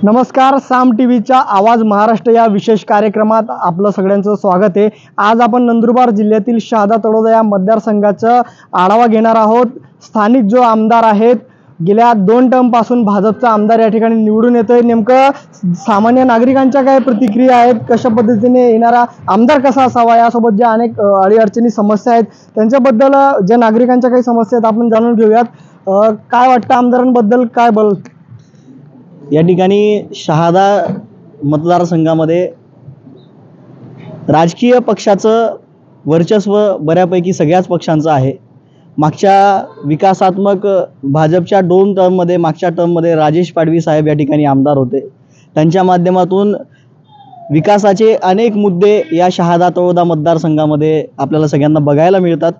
नमस्कार, साम टीव्हीच्या आवाज महाराष्ट्र या विशेष कार्यक्रमात आपलं सगळ्यांचं स्वागत आहे। आज आपण नंदुरबार जिल्ह्यातील शहादा तळोदा या मतदारसंघाचा आढावा घेणार आहोत। स्थानिक जो आमदार आहेत, गेल्या 2 टर्म पासून भाजपचा आमदार या ठिकाणी निवडून येतोय। नेमकं सामान्य नागरिकांच्या काय प्रतिक्रिया आहेत, कशा पद्धतीने येणारा आमदार कसा असावा, यासोबत ज्या अनेक अडीअडचणी समस्या आहेत त्यांच्याबद्दल ज्या नागरिकांच्या काही समस्या आहेत आपण जाणून घेऊयात। काय वाटतं आमदारांबद्दल, काय बोल? या ठिकाणी शहादा मतदारसंघामध्ये राजकीय पक्षाचं वर्चस्व बऱ्यापैकी सगळ्याच पक्षांचं आहे। मागच्या विकासात्मक भाजपच्या 2 टर्ममध्ये, मागच्या टर्ममध्ये राजेश पाडवी साहेब या ठिकाणी आमदार होते। त्यांच्या माध्यमातून विकासाचे अनेक मुद्दे या शहादा तळोदा मतदारसंघामध्ये आपल्याला सगळ्यांना बघायला मिळतात।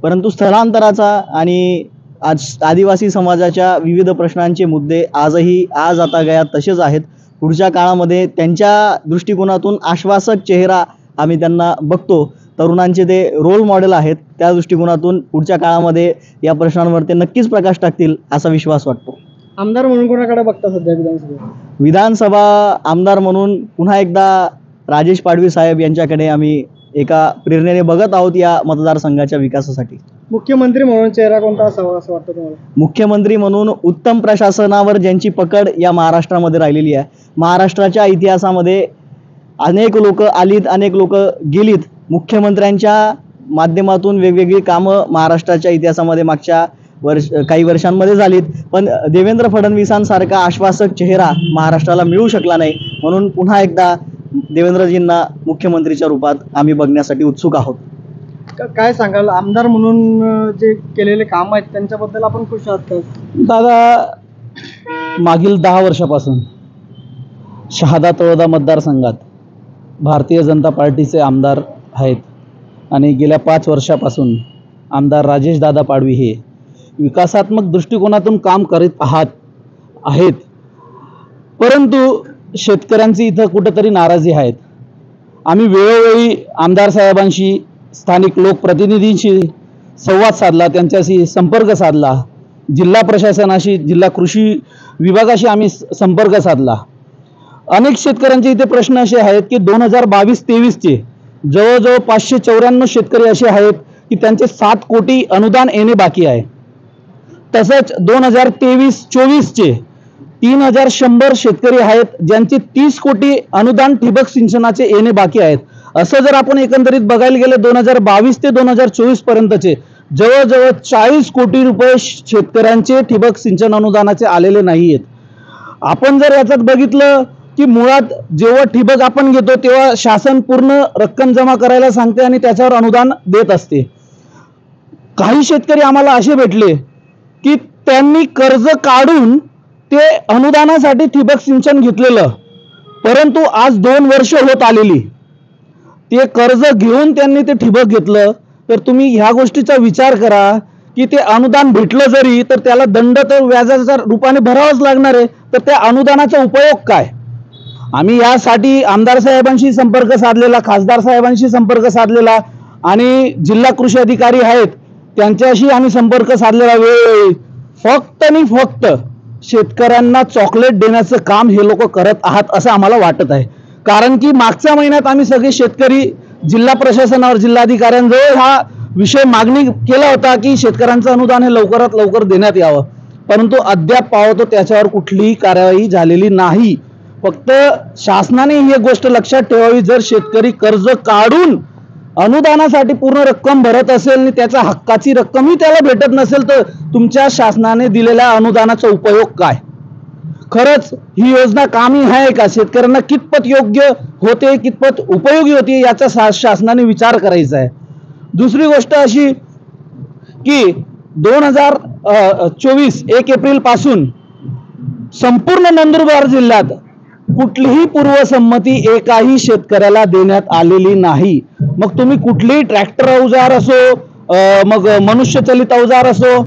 परंतु स्थलांतराचा आणि आज आदिवासी समाजाच्या विविध प्रश्नांचे मुद्दे आज आता गया तसेच आहेत। पुढच्या काळामध्ये त्यांच्या दृष्टिकोनातून आश्वासक चेहरा आम्ही त्यांना बघतो। तरुणांचे ते रोल मॉडेल आहेत। त्या दृष्टिकोनातून पुढच्या काळामध्ये या प्रश्नांवर ते नक्कीच प्रकाश टाकतील असा विश्वास वाटतो। आमदार म्हणून कोणाकडे बघता सध्या विधानसभा आमदार म्हणून पुन्हा एकदा राजेश पाडवी साहेब यांच्याकडे आम्ही एका प्रेरणेने बघत आहोत या मतदारसंघाच्या विकासासाठी। मुख्यमंत्री म्हणून चेहरा कोणता असावा असं वाटतं तुम्हाला? मुख्यमंत्री म्हणून उत्तम प्रशासनावर ज्यांची पकड या महाराष्ट्रामध्ये राहिलेली आहे। महाराष्ट्राच्या इतिहासामध्ये अनेक लोक आलीत, अनेक लोक गेलीत। मुख्यमंत्र्यांच्या माध्यमातून वेगवेगळी कामं महाराष्ट्राच्या इतिहासामध्ये मागच्या काही वर्षांमध्ये झालीत, पण देवेंद्र फडणवीसांसारखा आश्वासक चेहरा महाराष्ट्राला मिळू शकला नाही। म्हणून पुन्हा एकदा देवेंद्रजींना मुख्यमंत्रीच्या रूपात आम्ही बघण्यासाठी उत्सुक आहोत। काय सांगाल, आमदार म्हणून जे केलेले काम आहेत त्यांच्याबद्दल आपण खुश आहात का? दादा, मागील 10 वर्षापासून शहादा तळोदा मतदारसंघात भारतीय जनता पार्टीचे आमदार आहेत आणि गेल्या 5 वर्षापासून आमदार राजेश दादा पाडवी हे विकासात्मक दृष्टिकोनातून काम करीत आहेत। परंतु शेतकऱ्यांची इथं कुठेतरी नाराजी आहेत। आम्ही वेळोवेळी आमदार साहेबांशी, स्थानिक लोकप्रतिनिधींशी संवाद साधला, त्यांच्याशी संपर्क साधला, जिल्हा प्रशासनाशी, जिल्हा कृषी विभागाशी आम्ही संपर्क साधला। अनेक शेतकऱ्यांचे इथे प्रश्न असे आहेत की 2022-23चे जवळजवळ 594 शेतकरी असे आहेत की त्यांचे 7 कोटी अनुदान येणे बाकी आहे। तसंच 2023-24चे 3100 शेतकरी आहेत ज्यांचे 30 कोटी अनुदान ठिबक सिंचनाचे येणे बाकी आहेत। असं जर आपण एकंदरीत बघायला गेलं 2022 ते 2024 पर्यंतचे जवळजवळ 40 कोटी रुपये शेतकऱ्यांचे ठिबक सिंचन अनुदानाचे आलेले नाहीयेत। आपण जर याच्यात बघितलं की मुळात जेव्हा ठिबक आपण घेतो तेव्हा शासन पूर्ण रक्कम जमा करायला सांगते आणि त्याच्यावर अनुदान देत असते। काही शेतकरी आम्हाला असे भेटले की त्यांनी कर्ज काढून ते अनुदानासाठी ठिबक सिंचन घेतलेलं, परंतु आज 2 वर्ष होत आलेली ते कर्ज घेऊन त्यांनी ते ठिबक घेतलं। तर तुम्ही ह्या गोष्टीचा विचार करा की ते अनुदान भेटलं जरी तर त्याला दंड तर व्याजाच्या रूपाने भरावाच लागणार आहे, तर त्या अनुदानाचा उपयोग काय? आम्ही यासाठी आमदार साहेबांशी संपर्क साधलेला, खासदार साहेबांशी संपर्क साधलेला आणि जिल्हा कृषी अधिकारी आहेत त्यांच्याशी आम्ही संपर्क साधलेला। वेळोवेळी फक्त आणि फक्त शेतकऱ्यांना चॉकलेट देण्याचं काम हे लोक करत आहात असं आम्हाला वाटत आहे। कारण की मागच्या महिन्यात आम्ही सगळे शेतकरी जिल्हा प्रशासनावर, जिल्हाधिकाऱ्यांजवळ हा विषय मागणी केला होता की शेतकऱ्यांचं अनुदान हे लवकरात लवकर देण्यात यावं, परंतु अद्याप पाहतो त्याच्यावर कुठलीही कार्यवाही झालेली नाही। फक्त शासनाने ही गोष्ट लक्षात ठेवावी, जर शेतकरी कर्ज काढून अनुदानासाठी पूर्ण रक्कम भरत असेल आणि त्याच्या हक्काची रक्कमही त्याला भेटत नसेल तर तुमच्या शासनाने दिलेल्या अनुदानाचा उपयोग काय? खरंच ही योजना कामी आहे का? शेतकऱ्यांना कितपत योग्य होते, कितपत उपयोगी होते याचा शासनाने विचार करायचा आहे। दुसरी गोष्ट अशी की 2024 1 एप्रिल पासून संपूर्ण नंदुरबार जिल्ह्यात कुठलीही पूर्वसंमती एकाही शेतकऱ्याला देण्यात आलेली नाही। मग तुम्ही कुठलेही ट्रॅक्टर अवजार असो, मग मनुष्यचलित अवजार असो,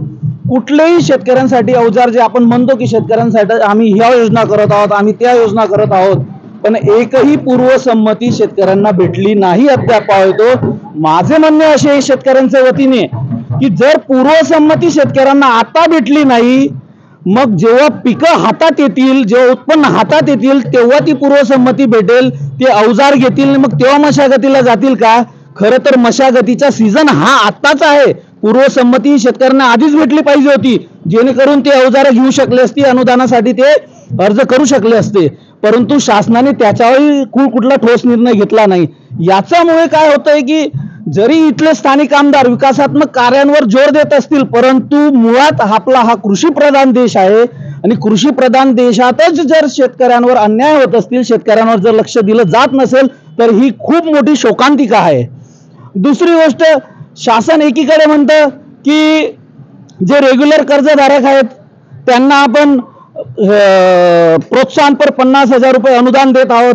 कुठलेही शेतकऱ्यांसाठी अवजार जे आपण म्हणतो की शेतकऱ्यांसाठी आम्ही ह्या योजना करत आहोत, आम्ही त्या योजना करत आहोत, पण एकही पूर्वसंमती शेतकऱ्यांना भेटली नाही अद्याप पाहतो। माझे म्हणणे असे शेतकऱ्यांच्या वतीने की जर पूर्वसंमती शेतकऱ्यांना आता भेटली नाही, मग जेव्हा पिकं हातात येतील, जेव्हा उत्पन्न हातात येतील, तेव्हा ती पूर्वसंमती भेटेल, ते अवजार घेतील, मग तेव्हा मशागतीला जातील का? खरं तर मशागतीचा सीझन हा आत्ताच आहे. पूर्वसंमती शेतकऱ्यांना आधीच भेटली पाहिजे होती, जेणेकरून ते अवजारं घेऊ शकले असती, अनुदानासाठी ते अर्ज करू शकले असते. परंतु शासनाने त्याच्यावर कुठला ठोस निर्णय घेतला नाही. याच्यामुळे काय होतंय की जरी इथले स्थानिक आमदार विकासात्मक कार्यांवर जोर देत असतील, परंतु मुळात आपला हा कृषीप्रधान देश आहे आणि कृषीप्रधान देशातच जर शेतकऱ्यांवर अन्याय होत असतील, शेतकऱ्यांवर जर लक्ष दिलं जात नसेल, तर ही खूप मोठी शोकांतिका आहे. दुसरी गोष्ट, शासन एकीकडे म्हणतं की जे रेग्युलर कर्जधारक आहेत त्यांना आपण प्रोत्साहनपर 50,000 रुपये अनुदान देत आहोत.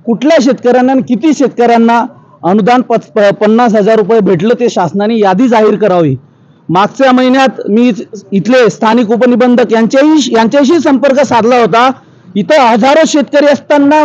कुठल्या शेतकऱ्यांना आणि किती शेतकऱ्यांना अनुदान 50,000 रुपये भेटलं ते शासनाने यादी जाहीर करावी. मागच्या महिन्यात मी इथले स्थानिक उपनिबंधक यांच्याशी संपर्क साधला होता. इथं हजारो शेतकरी असताना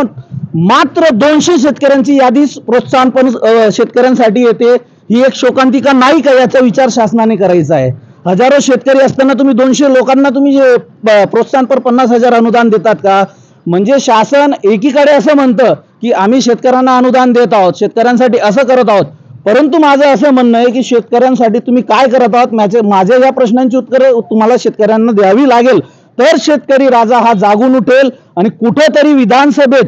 मात्र 200 शेतकऱ्यांची यादी प्रोत्साहनपर शेतकऱ्यांसाठी येते. ही एक शोकांतिका नाही का? याचा विचार शासनाने करायचा आहे. हजारो शेतकरी असताना तुम्ही 200 लोकांना तुम्ही प्रोत्साहनपर 50,000 अनुदान देतात का? म्हणजे शासन एकीकडे असं म्हणतं की आम्ही शेतकऱ्यांना अनुदान देत आहोत, शेतकऱ्यांसाठी असं करत आहोत, परंतु माझं असं म्हणणं आहे की शेतकऱ्यांसाठी तुम्ही काय करत आहात, माझ्या या प्रश्नांची उत्तरे तुम्हाला शेतकऱ्यांना द्यावी लागेल. तर शेतकरी राजा हा जागून उठेल आणि कुठेतरी विधानसभेत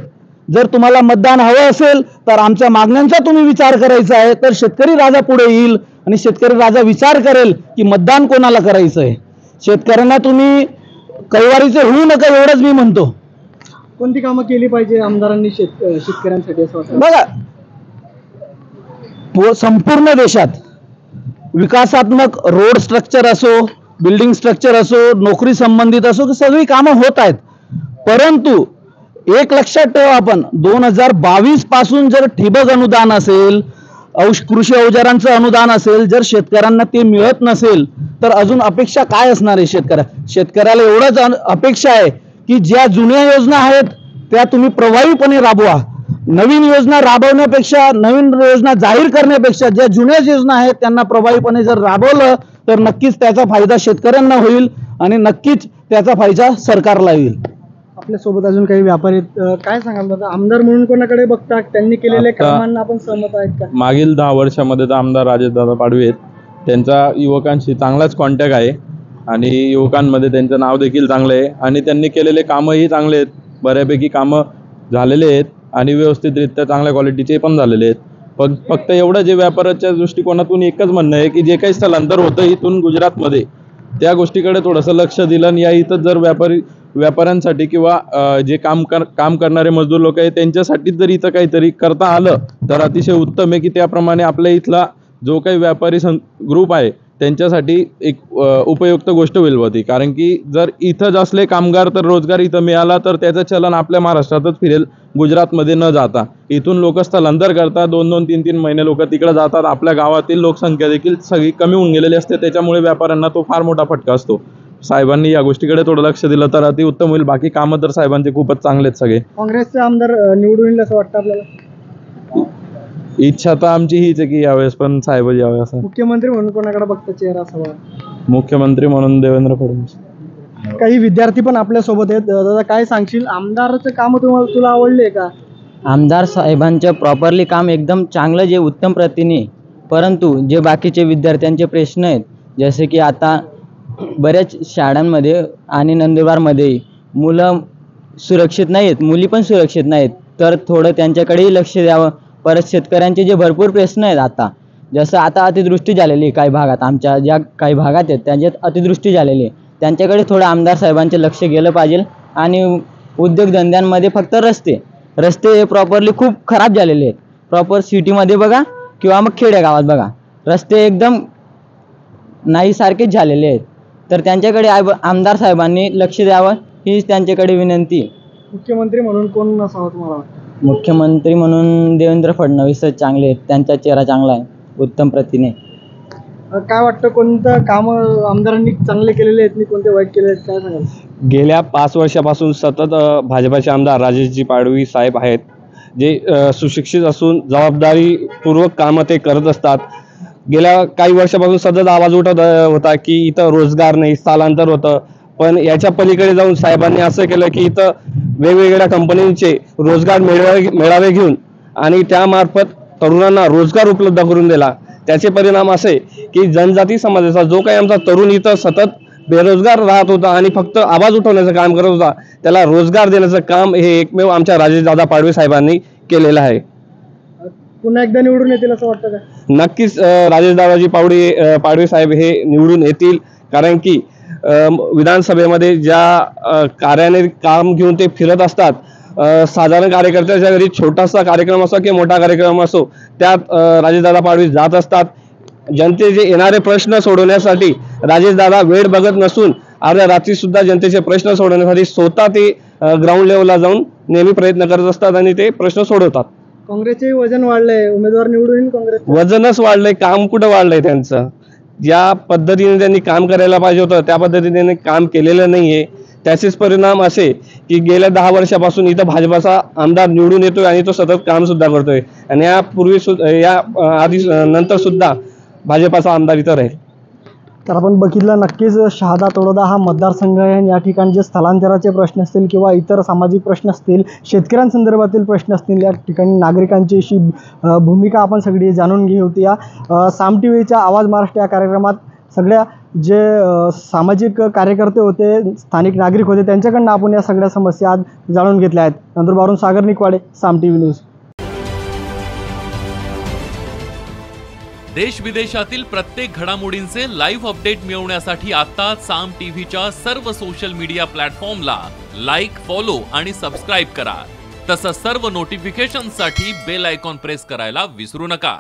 जर तुम्हाला मतदान हवं असेल तर आमच्या मागण्यांचा तुम्ही विचार करायचा आहे. तर शेतकरी राजा पुढे येईल आणि शेतकरी राजा विचार करेल की मतदान कोणाला करायचं आहे. शेतकऱ्यांना तुम्ही कैवारीचे होऊ नका एवढंच मी म्हणतो. कोणती कामं केली पाहिजे आमदारांनी शेतकऱ्यांसाठी असं वाटतं? बघा, संपूर्ण देशात विकासात्मक रोड स्ट्रक्चर असो, बिल्डिंग स्ट्रक्चर असो, नोकरी संबंधित असो, सगळी कामं होत आहेत. परंतु एक लक्षात ठेवा, आपण 2022 पासून जर ठिबक अनुदान असेल, कृषी अवजारांचं अनुदान असेल, जर शेतकऱ्यांना ते मिळत नसेल तर अजून अपेक्षा काय असणार आहे शेतकऱ्याला? एवढंच अपेक्षा आहे की ज्या जुन्या योजना आहेत त्या तुम्ही प्रभावीपणे राबवा. नवीन योजना राबवण्यापेक्षा, नवीन योजना जाहीर करण्यापेक्षा ज्या जुन्या योजना आहेत त्यांना प्रभावीपणे जर राबवलं तर नक्कीच त्याचा फायदा शेतकऱ्यांना होईल आणि नक्कीच त्याचा फायदा सरकारला होईल. आपल्यासोबत अजून काही व्यापारी काय सांगाल दादा, आमदार म्हणून कोणाकडे बघता? त्यांनी केलेल्या कामांना आपण सहमत आहेत का? मागील 10 वर्षामध्ये तर आमदार राजेशदादा पाडवी आहेत. त्यांचा युवकांशी चांगलाच कॉन्टॅक्ट आहे आणि युवकांमध्ये त्यांचं नाव देखील चांगलं आहे आणि त्यांनी केलेले कामंही चांगले आहेत. बऱ्यापैकी कामं झालेले आहेत आणि व्यवस्थितरित्या चांगल्या क्वालिटीचे पण झालेले आहेत. पण फक्त एवढं जे व्यापाराच्या दृष्टिकोनातून एकच म्हणणं आहे की जे काही स्थलांतर होतं इथून गुजरातमध्ये, त्या गोष्टीकडे थोडंसं लक्ष दिलं आणि या इथं जर व्यापाऱ्यांसाठी किंवा जे काम करणारे मजदूर लोक आहेत त्यांच्यासाठी जर इथं काहीतरी करता आलं तर अतिशय उत्तम आहे. की त्याप्रमाणे आपल्या इथला जो काही व्यापारी ग्रुप आहे त्यांच्यासाठी एक उपयुक्त गोष्ट होईल होती. कारण की जर इथंच असले कामगार तर रोजगार इथं मिळाला तर त्याचं चलन आपल्या महाराष्ट्रातच फिरेल, गुजरातमध्ये न जाता. इथून लोक स्थलांतर करतात, 2-2, 3-3 महिने लोक तिकडे जातात. आपल्या गावातील लोकसंख्या देखील सगळी कमी होऊन गेलेली असते, त्याच्यामुळे व्यापाऱ्यांना तो फार मोठा फटका असतो. साहेबांनी या गोष्टीकडे थोडं लक्ष दिलं तर अति उत्तम होईल. बाकी कामं तर साहेबांचे खूपच चांगले आहेत सगळे. काँग्रेसचे आमदार निवडून येईल असं वाटतं आपल्याला? इच्छा तर आमची हीच आहे की यावेळेस पण साहेबच यावे. असं मुख्यमंत्री म्हणून कोणाकडे बघता चेहरा असावा? मुख्यमंत्री म्हणून देवेंद्र फडणवीस. काही विद्यार्थी पण आपल्या सोबत आहेत. दादा काय सांगशील, आमदाराचं काम तुला आवडले का? आमदार साहेबांचं प्रॉपरली काम एकदम चांगलं, जे उत्तम प्रतीने. परंतु जे बाकीचे विद्यार्थ्यांचे प्रश्न आहेत, जसे की आता बऱ्याच शाळांमध्ये आणि नंदुरबारमध्ये मुलं सुरक्षित नाही आहेत, मुली पण सुरक्षित नाहीत, तर थोडं त्यांच्याकडेही लक्ष द्यावं. परत शेतकऱ्यांचे जे भरपूर प्रश्न आहेत, आता जसं आता अतिवृष्टी झालेली काही भागात, आमच्या ज्या काही भागात आहेत त्याच्यात अतिवृष्टी झालेली आहे, त्यांच्याकडे थोडं आमदार साहेबांचे लक्ष गेलं पाहिजे. आणि उद्योगधंद्यांमध्ये फक्त रस्ते प्रॉपरली खूप खराब झालेले आहेत. प्रॉपर सिटीमध्ये बघा किंवा मग खेडेगावात बघा, रस्ते एकदम नाही सारखेच झालेले आहेत. तर त्यांच्याकडे आमदार साहेबांनी लक्ष द्यावं हीच त्यांच्याकडे विनंती. मुख्यमंत्री म्हणून कोण असावं तुम्हाला वाटतं? मुख्यमंत्री म्हणून देवेंद्र फडणवीसच चांगले आहेत, त्यांचा चेहरा चांगला आहे उत्तम प्रतीने. काय वाटतं, कोणतं काम आमदारांनी चांगले केलेले आहेत आणि कोणते वाईट केले आहेत, काय सांगाल? गेल्या 5 वर्षापासून सतत भाजपाचे आमदार राजेशजी पाडवी साहेब आहेत, जे सुशिक्षित असून जबाबदारीपूर्वक कामं ते करत असतात. गेल्या काही वर्षापासून सतत आवाज उठत होता की इथं रोजगार नाही, स्थलांतर होतं. पण याच्या पलीकडे जाऊन साहेबांनी असं केलं की इथं वेगवेगळ्या कंपन्यांचे रोजगार मेळावे घेऊन आणि त्यामार्फत तरुणांना रोजगार उपलब्ध करून दिला। त्याचे परिणाम असे की जनजाती समाजाचा जो काही आमचा तरुण इथं सतत बेरोजगार राहत होता आणि फक्त आवाज उठवण्याचं काम करत होता, त्याला रोजगार देण्याचं काम हे एकमेव आमच्या राजेशदादा पाडवी साहेबांनी केलेलं आहे। पुन्हा एकदा निवडून येतील असं वाटतं का? नक्कीच राजेशदादाजी पाडवी साहेब हे निवडून येतील, कारण की विधानसभेमध्ये ज्या कार्याने काम घेऊन ते फिरत असतात, साधारण कार्यकर्त्याच्या घरी छोटासा कार्यक्रम असो की मोठा कार्यक्रम असो त्यात राजेशदादा पाडवी जात असतात। जनतेचे येणारे प्रश्न सोडवण्यासाठी राजेशदादा वेळ बघत नसून अर्ध्या रात्री सुद्धा जनतेचे प्रश्न सोडवण्यासाठी स्वतः ते ग्राउंड लेवलला जाऊन नेहमी प्रयत्न करत असतात आणि ते प्रश्न सोडवतात। काँग्रेसचे वजन वाढलंय, उमेदवार निवडून येईल काँग्रेस? वजनच वाढलंय, काम कुठं वाढलंय त्यांचं? ज्या पद्धतीने त्यांनी काम करायला पाहिजे होतं त्या पद्धतीने त्यांनी काम केलेलं नाहीये। त्याचेच परिणाम असे की गेल्या 10 वर्षापासून इथं भाजपाचा आमदार निवडून येतोय आणि तो सतत काम सुद्धा करतोय आणि या आधी नंतर सुद्धा भाजपाचा आमदार इथं राहील। तर आपण बघितलं नक्कीच शहादा तळोदा हा मतदारसंघ आहे आणि या ठिकाणी जे स्थलांतराचे प्रश्न असतील किंवा इतर सामाजिक प्रश्न असतील, शेतकऱ्यांसंदर्भातील प्रश्न असतील, या ठिकाणी नागरिकांची अशी भूमिका आपण सगळी जाणून घेऊ होती। या साम टीव्हीच्या आवाज महाराष्ट्र या कार्यक्रमात सगळ्या जे सामाजिक कार्यकर्ते होते, स्थानिक नागरिक होते, त्यांच्याकडनं आपण या सगळ्या समस्या आज जाणून घेतल्या आहेत। नंदुरबारहून सागर निकवाडे, साम टीव्ही न्यूज। देश विदेशातील प्रत्येक घडामोडींचे लाईव्ह अपडेट मिळवण्यासाठी आता साम टीव्हीच्या सर्व सोशल मीडिया प्लॅटफॉर्मला लाईक, फॉलो आणि सबस्क्राईब करा। तसंच सर्व नोटिफिकेशनसाठी बेल आयकॉन प्रेस करायला विसरू नका।